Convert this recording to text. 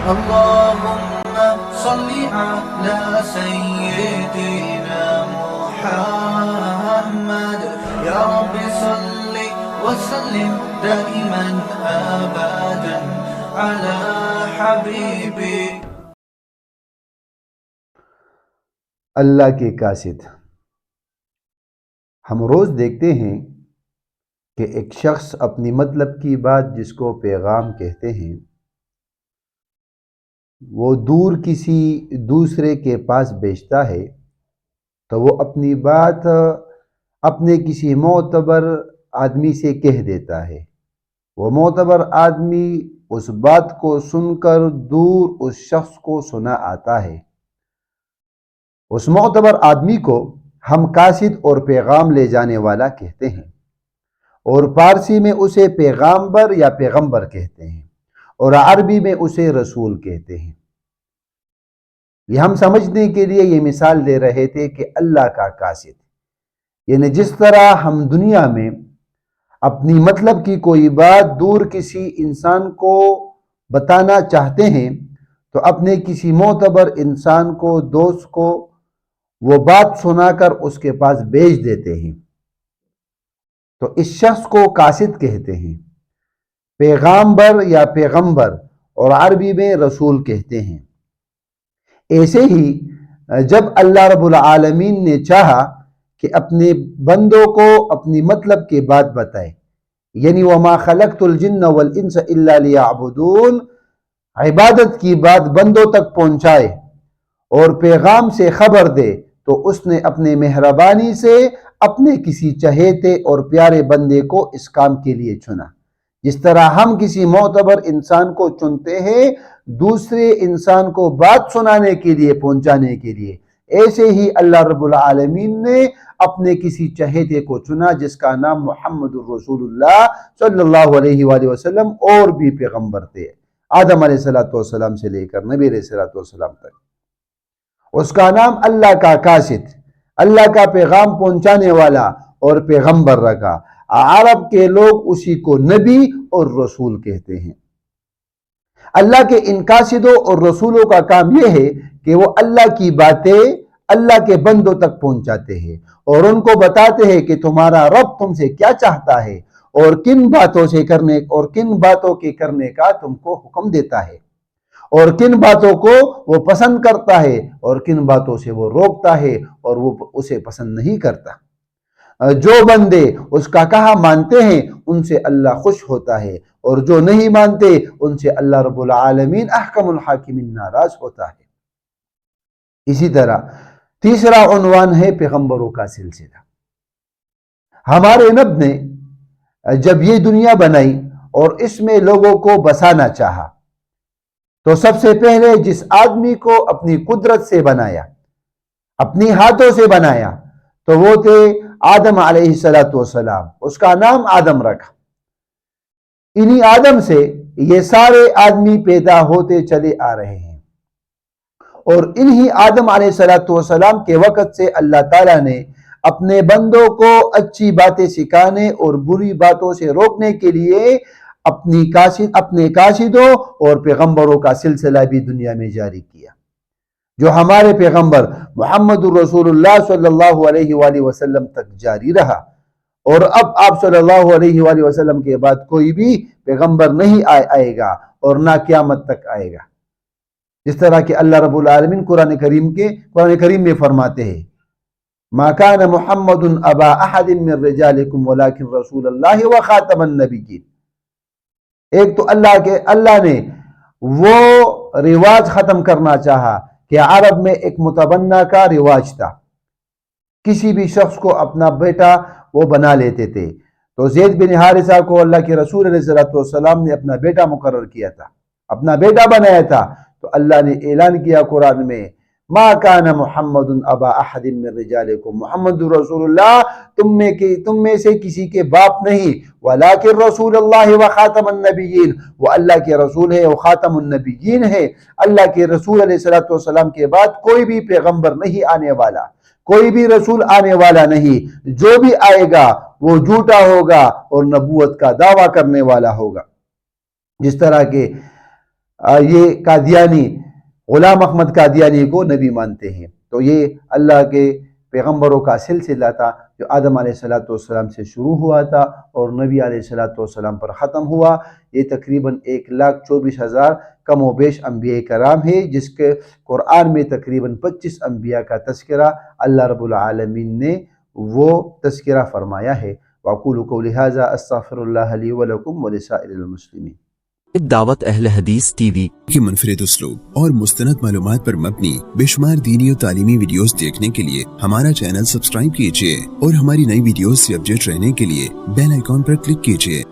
اللهم صل على سيدنا محمد يا رب صل وسلم دائما أبدا على حبيبي. اللہ کے قاصد. ہم روز دیکھتے ہیں کہ ایک شخص اپنی مطلب کی بات جس کو پیغام کہتے ہیں وہ دور کسی دوسرے کے پاس بیچتا ہے تو وہ اپنی بات اپنے کسی معتبر آدمی سے کہہ دیتا ہے. وہ معتبر آدمی اس بات کو سن کر دور اس شخص کو سنا آتا ہے. اس معتبر آدمی کو ہم قاصد اور پیغام لے جانے والا کہتے ہیں، اور فارسی میں اسے پیغامبر یا پیغمبر کہتے ہیں، اور عربی میں اسے رسول کہتے ہیں. یہ ہم سمجھنے کے لیے یہ مثال دے رہے تھے کہ اللہ کا قاصد یعنی جس طرح ہم دنیا میں اپنی مطلب کی کوئی بات دور کسی انسان کو بتانا چاہتے ہیں تو اپنے کسی معتبر انسان کو، دوست کو وہ بات سنا کر اس کے پاس بھیج دیتے ہیں، تو اس شخص کو قاصد کہتے ہیں. پیغامبر یا پیغمبر اور عربی میں رسول کہتے ہیں. ایسے ہی جب اللہ رب العالمین نے چاہا کہ اپنے بندوں کو اپنی مطلب کی بات بتائے، یعنی وما خلقت الجن والانس الا لیعبدون، عبادت کی بات بندوں تک پہنچائے اور پیغام سے خبر دے، تو اس نے اپنے مہربانی سے اپنے کسی چہیتے اور پیارے بندے کو اس کام کے لیے چنا. جس طرح ہم کسی معتبر انسان کو چنتے ہیں دوسرے انسان کو بات سنانے کے لیے، پہنچانے کے لیے، ایسے ہی اللہ رب العالمین نے اپنے کسی چہیتے کو چنا جس کا نام محمد الرسول اللہ صلی اللہ علیہ وآلہ وسلم، اور بھی پیغمبر تھے آدم علیہ السلام سے لے کر نبی علیہ السلام تک. اس کا نام اللہ کا قاصد، اللہ کا پیغام پہنچانے والا اور پیغمبر رکھا. عرب کے لوگ اسی کو نبی اور رسول کہتے ہیں. اللہ کے ان قاصدوں اور رسولوں کا کام یہ ہے کہ وہ اللہ کی باتیں اللہ کے بندوں تک پہنچاتے ہیں اور ان کو بتاتے ہیں کہ تمہارا رب تم سے کیا چاہتا ہے اور کن باتوں کے کرنے کا تم کو حکم دیتا ہے، اور کن باتوں کو وہ پسند کرتا ہے اور کن باتوں سے وہ روکتا ہے اور وہ اسے پسند نہیں کرتا. جو بندے اس کا کہا مانتے ہیں ان سے اللہ خوش ہوتا ہے، اور جو نہیں مانتے ان سے اللہ رب العالمین احکم الحاکمین ناراض ہوتا ہے. اسی طرح تیسرا عنوان ہے پیغمبروں کا سلسلہ. ہمارے رب نے جب یہ دنیا بنائی اور اس میں لوگوں کو بسانا چاہا تو سب سے پہلے جس آدمی کو اپنی قدرت سے بنایا، اپنی ہاتھوں سے بنایا، تو وہ تھے آدم علیہ السلام. اس کا نام آدم رکھا. انہی آدم سے یہ سارے آدمی پیدا ہوتے چلے آ رہے ہیں، اور انہی آدم علیہ السلام کے وقت سے اللہ تعالیٰ نے اپنے بندوں کو اچھی باتیں سکھانے اور بری باتوں سے روکنے کے لیے اپنے قاصدوں اور پیغمبروں کا سلسلہ بھی دنیا میں جاری کیا، جو ہمارے پیغمبر محمد الرسول اللہ صلی اللہ علیہ وآلہ وسلم تک جاری رہا. اور اب آپ صلی اللہ علیہ وآلہ وسلم کے بعد کوئی بھی پیغمبر نہیں آئے گا اور نہ قیامت تک آئے گا. جس طرح کہ اللہ رب العالمین قرآن کریم میں فرماتے ہیں ما کان محمد ابا احد من رجالکم ولکن رسول اللہ وخاتم النبیین. ایک تو اللہ نے وہ رواج ختم کرنا چاہا کہ عرب میں ایک متبنہ کا رواج تھا، کسی بھی شخص کو اپنا بیٹا وہ بنا لیتے تھے. تو زید بن حارثہ کو اللہ کے رسول علیہ السلام نے اپنا بیٹا مقرر کیا تھا، اپنا بیٹا بنایا تھا. تو اللہ نے اعلان کیا قرآن میں ما کان محمد ابا احد من رجالکم، محمد رسول اللہ تم میں سے کسی کے باپ نہیں، ولیکن رسول اللہ وخاتم النبیین، وہ اللہ کے رسول ہے وہ خاتم النبیین ہے. اللہ کے رسول علیہ السلام کے بعد کوئی بھی پیغمبر نہیں آنے والا، کوئی بھی رسول آنے والا نہیں. جو بھی آئے گا وہ جھوٹا ہوگا اور نبوت کا دعویٰ کرنے والا ہوگا. جس طرح کہ یہ قادیانی غلام احمد قادیانی کو نبی مانتے ہیں. تو یہ اللہ کے پیغمبروں کا سلسلہ تھا جو آدم علیہ السلام سے شروع ہوا تھا اور نبی علیہ السلام پر ختم ہوا. یہ تقریباً 1,24,000 کم و بیش انبیاء کرام ہے، جس کے قرآن میں تقریباً 25 انبیاء کا تذکرہ اللہ رب العالمین نے وہ تذکرہ فرمایا ہے. وَأَقُولُ قَوْلِي هَذَا أَسْتَغْفِرُ اللَّهَ لِي وَلَكُمْ وَلِسَائِرِ الْمُسْلِمِينَ. دعوت اہل حدیث ٹی وی کی منفرد اسلوب اور مستند معلومات پر مبنی بے شمار دینی اور تعلیمی ویڈیوز دیکھنے کے لیے ہمارا چینل سبسکرائب کیجیے اور ہماری نئی ویڈیوز سے اپڈیٹ رہنے کے لیے بیل آئیکن پر کلک کیجیے.